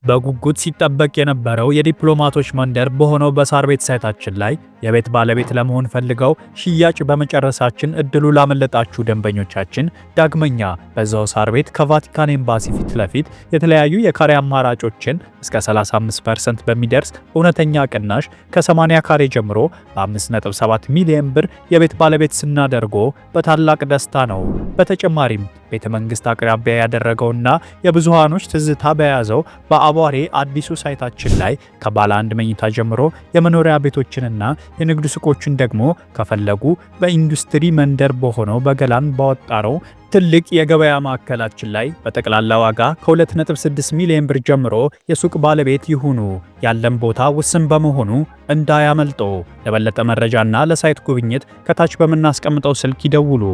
በጉጉት ሲጠበቅ የነበረው የዲፕሎማቶች መንደር በሆነው በሳር ቤት ሳይታችን ላይ የቤት ባለቤት ለመሆን ፈልገው ሽያጭ በመጨረሳችን እድሉ ላመለጣችሁ ደንበኞቻችን ዳግመኛ በዛው ሳር ቤት ከቫቲካን ኤምባሲ ፊት ለፊት የተለያዩ የካሬ አማራጮችን እስከ 35% በሚደርስ እውነተኛ ቅናሽ ከ80 ካሬ ጀምሮ በ5.7 ሚሊዮን ብር የቤት ባለቤት ስናደርጎ በታላቅ ደስታ ነው። በተጨማሪም ቤተ መንግስት አቅራቢያ ያደረገውና የብዙሃኖች ትዝታ በያዘው በአቧሬ አዲሱ ሳይታችን ላይ ከባለ አንድ መኝታ ጀምሮ የመኖሪያ ቤቶችንና የንግድ ሱቆችን ደግሞ ከፈለጉ በኢንዱስትሪ መንደር በሆነው በገላን ባወጣረው ትልቅ የገበያ ማዕከላችን ላይ በጠቅላላ ዋጋ ከ2.6 ሚሊዮን ብር ጀምሮ የሱቅ ባለቤት ይሁኑ። ያለን ቦታ ውስን በመሆኑ እንዳያመልጦ። ለበለጠ መረጃና ለሳይት ጉብኝት ከታች በምናስቀምጠው ስልክ ይደውሉ።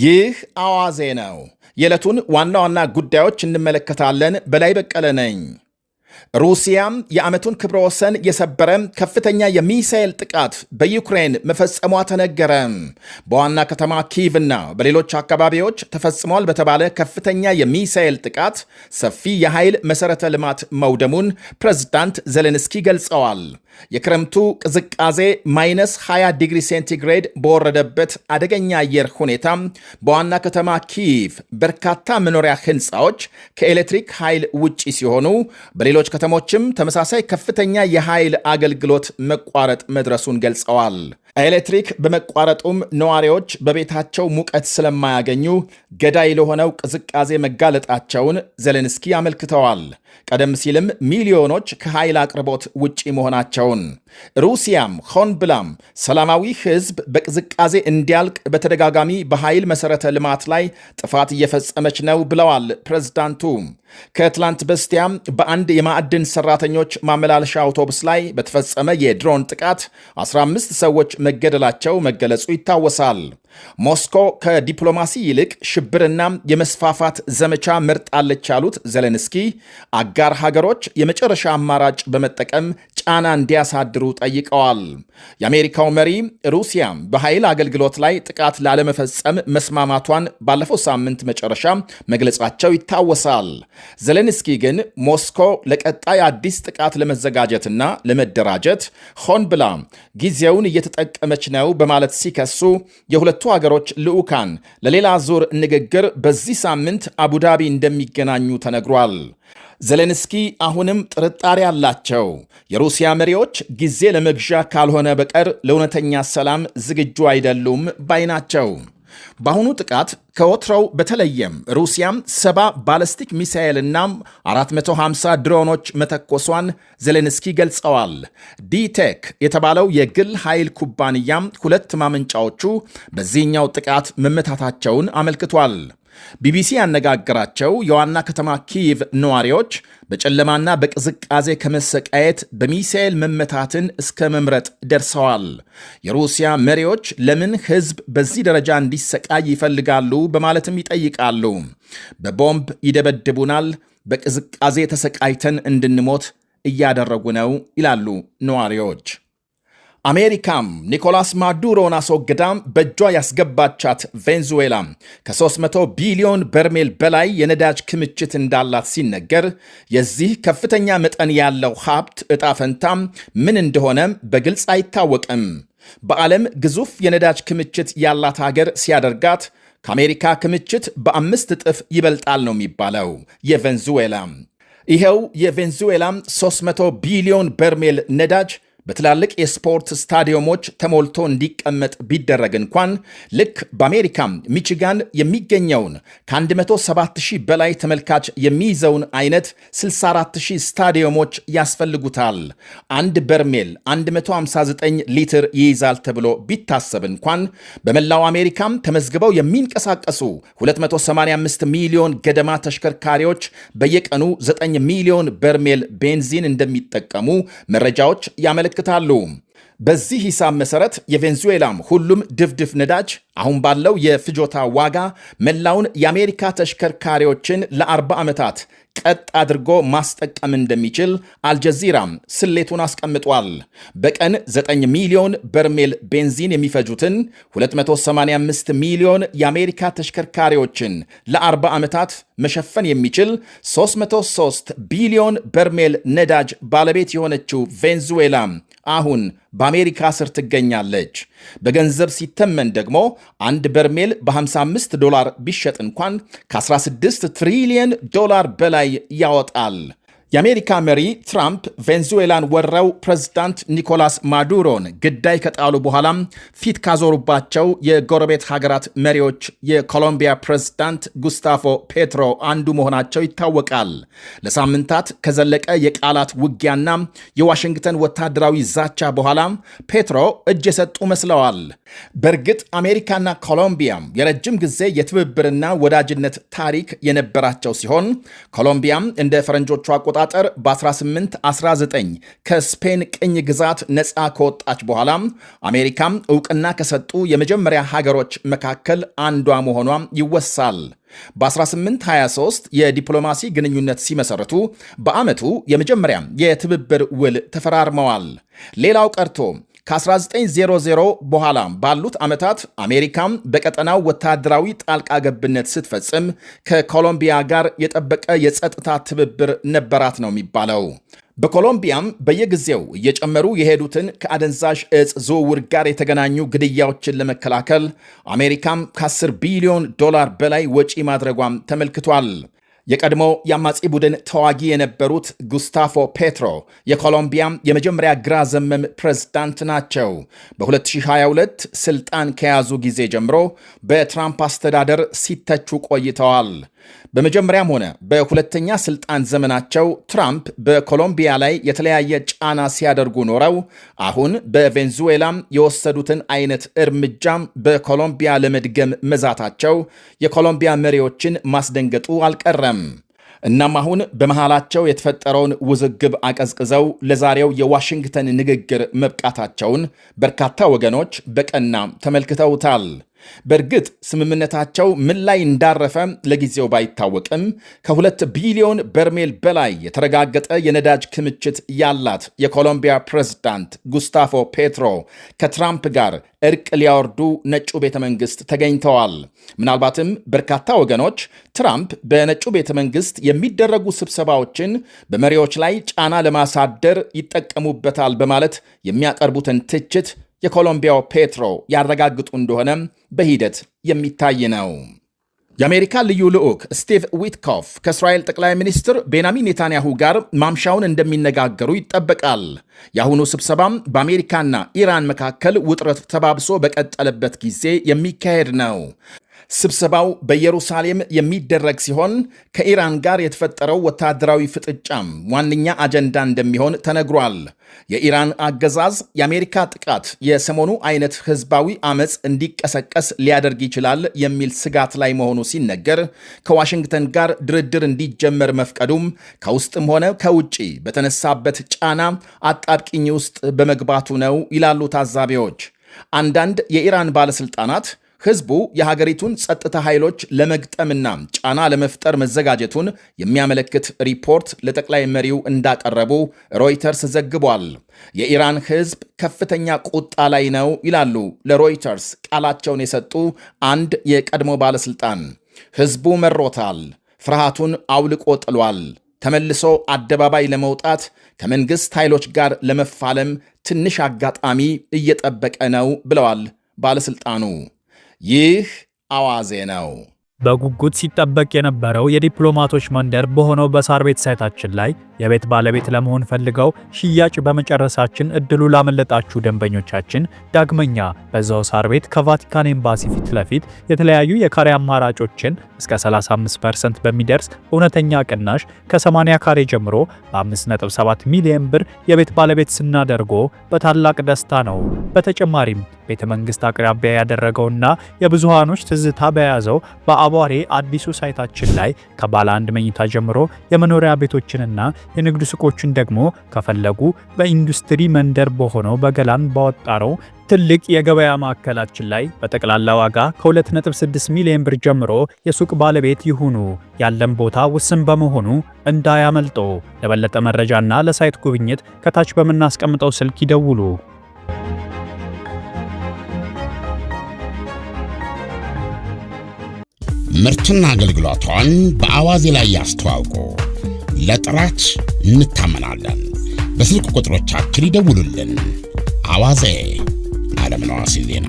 ይህ አዋዜ ነው። የዕለቱን ዋና ዋና ጉዳዮች እንመለከታለን። በላይ በቀለ ነኝ። ሩሲያም የዓመቱን ክብረ ወሰን የሰበረ ከፍተኛ የሚሳኤል ጥቃት በዩክሬን መፈጸሟ ተነገረ። በዋና ከተማ ኪቭና በሌሎች አካባቢዎች ተፈጽሟል በተባለ ከፍተኛ የሚሳኤል ጥቃት ሰፊ የኃይል መሠረተ ልማት መውደሙን ፕሬዝዳንት ዜሌንስኪ ገልጸዋል። የክረምቱ ቅዝቃዜ -20 ዲግሪ ሴንቲግሬድ በወረደበት አደገኛ አየር ሁኔታ በዋና ከተማ ኪቭ በርካታ መኖሪያ ሕንፃዎች ከኤሌክትሪክ ኃይል ውጪ ሲሆኑ በሌሎች ከተሞችም ተመሳሳይ ከፍተኛ የኃይል አገልግሎት መቋረጥ መድረሱን ገልጸዋል። ኤሌክትሪክ በመቋረጡም ነዋሪዎች በቤታቸው ሙቀት ስለማያገኙ ገዳይ ለሆነው ቅዝቃዜ መጋለጣቸውን ዜሌንስኪ አመልክተዋል። ቀደም ሲልም ሚሊዮኖች ከኃይል አቅርቦት ውጪ መሆናቸውን፣ ሩሲያም ሆን ብላም ሰላማዊ ሕዝብ በቅዝቃዜ እንዲያልቅ በተደጋጋሚ በኃይል መሠረተ ልማት ላይ ጥፋት እየፈጸመች ነው ብለዋል ፕሬዝዳንቱ። ከትላንት በስቲያም በአንድ የማዕድን ሰራተኞች ማመላለሻ አውቶቡስ ላይ በተፈጸመ የድሮን ጥቃት 15 ሰዎች መገደላቸው መገለጹ ይታወሳል። ሞስኮ ከዲፕሎማሲ ይልቅ ሽብርና የመስፋፋት ዘመቻ መርጣለች ያሉት ዜሌንስኪ አጋር ሀገሮች የመጨረሻ አማራጭ በመጠቀም ጫና እንዲያሳድሩ ጠይቀዋል። የአሜሪካው መሪ ሩሲያም በኃይል አገልግሎት ላይ ጥቃት ላለመፈጸም መስማማቷን ባለፈው ሳምንት መጨረሻ መግለጻቸው ይታወሳል። ዜሌንስኪ ግን ሞስኮ ለቀጣይ አዲስ ጥቃት ለመዘጋጀትና ለመደራጀት ሆን ብላ ጊዜውን እየተጠቀመች ነው በማለት ሲከሱ የሁለቱ ሀገሮች ልዑካን ለሌላ ዙር ንግግር በዚህ ሳምንት አቡዳቢ እንደሚገናኙ ተነግሯል። ዜሌንስኪ አሁንም ጥርጣሬ አላቸው። የሩሲያ መሪዎች ጊዜ ለመግዣ ካልሆነ በቀር ለእውነተኛ ሰላም ዝግጁ አይደሉም ባይ ናቸው። በአሁኑ ጥቃት ከወትሮው በተለየም ሩሲያም 70 ባለስቲክ ሚሳኤልና 450 ድሮኖች መተኮሷን ዜሌንስኪ ገልጸዋል። ዲቴክ የተባለው የግል ኃይል ኩባንያም 2 ማመንጫዎቹ በዚህኛው ጥቃት መመታታቸውን አመልክቷል። ቢቢሲ ያነጋገራቸው የዋና ከተማ ኪየቭ ነዋሪዎች በጨለማና በቅዝቃዜ ከመሰቃየት በሚሳኤል መመታትን እስከ መምረጥ ደርሰዋል። የሩሲያ መሪዎች ለምን ሕዝብ በዚህ ደረጃ እንዲሰቃይ ይፈልጋሉ በማለትም ይጠይቃሉ። በቦምብ ይደበድቡናል፣ በቅዝቃዜ ተሰቃይተን እንድንሞት እያደረጉ ነው ይላሉ ነዋሪዎች። አሜሪካም ኒኮላስ ማዱሮን አስወግዳም በእጇ ያስገባቻት ቬንዙዌላ ከ300 ቢሊዮን በርሜል በላይ የነዳጅ ክምችት እንዳላት ሲነገር የዚህ ከፍተኛ መጠን ያለው ሀብት ዕጣ ፈንታም ምን እንደሆነም በግልጽ አይታወቅም። በዓለም ግዙፍ የነዳጅ ክምችት ያላት ሀገር ሲያደርጋት ከአሜሪካ ክምችት በ5 እጥፍ ይበልጣል ነው የሚባለው የቬንዙዌላ። ይኸው የቬንዙዌላ 300 ቢሊዮን በርሜል ነዳጅ በትላልቅ የስፖርት ስታዲየሞች ተሞልቶ እንዲቀመጥ ቢደረግ እንኳን ልክ በአሜሪካም ሚቺጋን የሚገኘውን ከ107,000 በላይ ተመልካች የሚይዘውን አይነት 64,000 ስታዲየሞች ያስፈልጉታል። አንድ በርሜል 159 ሊትር ይይዛል ተብሎ ቢታሰብ እንኳን በመላው አሜሪካም ተመዝግበው የሚንቀሳቀሱ 285 ሚሊዮን ገደማ ተሽከርካሪዎች በየቀኑ 9 ሚሊዮን በርሜል ቤንዚን እንደሚጠቀሙ መረጃዎች ያመለክታሉ። በዚህ ሂሳብ መሰረት የቬንዙዌላም ሁሉም ድፍድፍ ነዳጅ አሁን ባለው የፍጆታ ዋጋ መላውን የአሜሪካ ተሽከርካሪዎችን ለ40 ዓመታት ቀጥ አድርጎ ማስጠቀም እንደሚችል አልጀዚራም ስሌቱን አስቀምጧል። በቀን 9 ሚሊዮን በርሜል ቤንዚን የሚፈጁትን 285 ሚሊዮን የአሜሪካ ተሽከርካሪዎችን ለ40 ዓመታት መሸፈን የሚችል 303 ቢሊዮን በርሜል ነዳጅ ባለቤት የሆነችው ቬንዙዌላ አሁን በአሜሪካ ስር ትገኛለች። በገንዘብ ሲተመን ደግሞ አንድ በርሜል $55 ቢሸጥ እንኳን ከ16 ትሪሊየን ዶላር በላይ ያወጣል። የአሜሪካ መሪ ትራምፕ ቬንዙዌላን ወረው ፕሬዝዳንት ኒኮላስ ማዱሮን ግዳይ ከጣሉ በኋላም ፊት ካዞሩባቸው የጎረቤት ሀገራት መሪዎች የኮሎምቢያ ፕሬዝዳንት ጉስታፎ ፔትሮ አንዱ መሆናቸው ይታወቃል። ለሳምንታት ከዘለቀ የቃላት ውጊያና የዋሽንግተን ወታደራዊ ዛቻ በኋላ ፔትሮ እጅ የሰጡ መስለዋል። በእርግጥ አሜሪካና ኮሎምቢያ የረጅም ጊዜ የትብብርና ወዳጅነት ታሪክ የነበራቸው ሲሆን ኮሎምቢያም እንደ ፈረንጆቹ አቆጣጠር በ1819 ከስፔን ቅኝ ግዛት ነፃ ከወጣች በኋላ አሜሪካም ዕውቅና ከሰጡ የመጀመሪያ ሀገሮች መካከል አንዷ መሆኗ ይወሳል። በ1823 የዲፕሎማሲ ግንኙነት ሲመሰረቱ በዓመቱ የመጀመሪያ የትብብር ውል ተፈራርመዋል። ሌላው ቀርቶ ከ1900 በኋላ ባሉት ዓመታት አሜሪካም በቀጠናው ወታደራዊ ጣልቃ ገብነት ስትፈጽም ከኮሎምቢያ ጋር የጠበቀ የጸጥታ ትብብር ነበራት ነው የሚባለው። በኮሎምቢያም በየጊዜው እየጨመሩ የሄዱትን ከአደንዛዥ ዕፅ ዝውውር ጋር የተገናኙ ግድያዎችን ለመከላከል አሜሪካም ከ10 ቢሊዮን ዶላር በላይ ወጪ ማድረጓም ተመልክቷል። የቀድሞ የአማጺ ቡድን ተዋጊ የነበሩት ጉስታፎ ፔትሮ የኮሎምቢያ የመጀመሪያ ግራ ዘመም ፕሬዝዳንት ናቸው። በ2022 ስልጣን ከያዙ ጊዜ ጀምሮ በትራምፕ አስተዳደር ሲተቹ ቆይተዋል። በመጀመሪያም ሆነ በሁለተኛ ስልጣን ዘመናቸው ትራምፕ በኮሎምቢያ ላይ የተለያየ ጫና ሲያደርጉ ኖረው አሁን በቬንዙዌላም የወሰዱትን አይነት እርምጃም በኮሎምቢያ ለመድገም መዛታቸው የኮሎምቢያ መሪዎችን ማስደንገጡ አልቀረም። እናም አሁን በመሃላቸው የተፈጠረውን ውዝግብ አቀዝቅዘው ለዛሬው የዋሽንግተን ንግግር መብቃታቸውን በርካታ ወገኖች በቀና ተመልክተውታል። በእርግጥ ስምምነታቸው ምን ላይ እንዳረፈ ለጊዜው ባይታወቅም ከ2 ቢሊዮን በርሜል በላይ የተረጋገጠ የነዳጅ ክምችት ያላት የኮሎምቢያ ፕሬዝዳንት ጉስታፎ ፔትሮ ከትራምፕ ጋር እርቅ ሊያወርዱ ነጩ ቤተ መንግስት ተገኝተዋል። ምናልባትም በርካታ ወገኖች ትራምፕ በነጩ ቤተ መንግስት የሚደረጉ ስብሰባዎችን በመሪዎች ላይ ጫና ለማሳደር ይጠቀሙበታል በማለት የሚያቀርቡትን ትችት የኮሎምቢያው ፔትሮ ያረጋግጡ እንደሆነ በሂደት የሚታይ ነው። የአሜሪካ ልዩ ልዑክ ስቲቭ ዊትኮፍ ከእስራኤል ጠቅላይ ሚኒስትር ቤንያሚን ኔታንያሁ ጋር ማምሻውን እንደሚነጋገሩ ይጠበቃል። የአሁኑ ስብሰባም በአሜሪካና ኢራን መካከል ውጥረት ተባብሶ በቀጠለበት ጊዜ የሚካሄድ ነው። ስብሰባው በኢየሩሳሌም የሚደረግ ሲሆን ከኢራን ጋር የተፈጠረው ወታደራዊ ፍጥጫም ዋነኛ አጀንዳ እንደሚሆን ተነግሯል። የኢራን አገዛዝ የአሜሪካ ጥቃት የሰሞኑ አይነት ህዝባዊ አመፅ እንዲቀሰቀስ ሊያደርግ ይችላል የሚል ስጋት ላይ መሆኑ ሲነገር ከዋሽንግተን ጋር ድርድር እንዲጀመር መፍቀዱም ከውስጥም ሆነ ከውጭ በተነሳበት ጫና አጣብቂኝ ውስጥ በመግባቱ ነው ይላሉ ታዛቢዎች። አንዳንድ የኢራን ባለስልጣናት ህዝቡ የሀገሪቱን ጸጥታ ኃይሎች ለመግጠምና ጫና ለመፍጠር መዘጋጀቱን የሚያመለክት ሪፖርት ለጠቅላይ መሪው እንዳቀረቡ ሮይተርስ ዘግቧል። የኢራን ህዝብ ከፍተኛ ቁጣ ላይ ነው ይላሉ ለሮይተርስ ቃላቸውን የሰጡ አንድ የቀድሞ ባለስልጣን። ህዝቡ መሮታል፣ ፍርሃቱን አውልቆ ጥሏል፣ ተመልሶ አደባባይ ለመውጣት ከመንግስት ኃይሎች ጋር ለመፋለም ትንሽ አጋጣሚ እየጠበቀ ነው ብለዋል ባለስልጣኑ። ይህ አዋዜ ነው። በጉጉት ሲጠበቅ የነበረው የዲፕሎማቶች መንደር በሆነው በሳር ቤት ሳይታችን ላይ የቤት ባለቤት ለመሆን ፈልገው ሽያጭ በመጨረሳችን እድሉ ላመለጣችሁ ደንበኞቻችን ዳግመኛ በዛው ሳር ቤት ከቫቲካን ኤምባሲ ፊት ለፊት የተለያዩ የካሬ አማራጮችን እስከ 35% በሚደርስ እውነተኛ ቅናሽ ከ80 ካሬ ጀምሮ በ5.7 ሚሊዮን ብር የቤት ባለቤት ስናደርጎ በታላቅ ደስታ ነው። በተጨማሪም ቤተ መንግስት አቅራቢያ ያደረገውና የብዙሃኖች ትዝታ በያዘው በአቧሬ አዲሱ ሳይታችን ላይ ከባለ አንድ መኝታ ጀምሮ የመኖሪያ ቤቶችንና የንግድ ሱቆችን ደግሞ ከፈለጉ በኢንዱስትሪ መንደር በሆነው በገላን ባወጣረው ትልቅ የገበያ ማዕከላችን ላይ በጠቅላላ ዋጋ ከ2.6 ሚሊዮን ብር ጀምሮ የሱቅ ባለቤት ይሁኑ። ያለን ቦታ ውስን በመሆኑ እንዳያመልጦ። ለበለጠ መረጃና ለሳይት ጉብኝት ከታች በምናስቀምጠው ስልክ ይደውሉ። ምርትና አገልግሎቷን በአዋዜ ላይ ያስተዋውቁ። ለጥራች እንታመናለን። በስልክ ቁጥሮቻችን ይደውሉልን። አዋዜ ዓለምነህ ዋሴ ዜና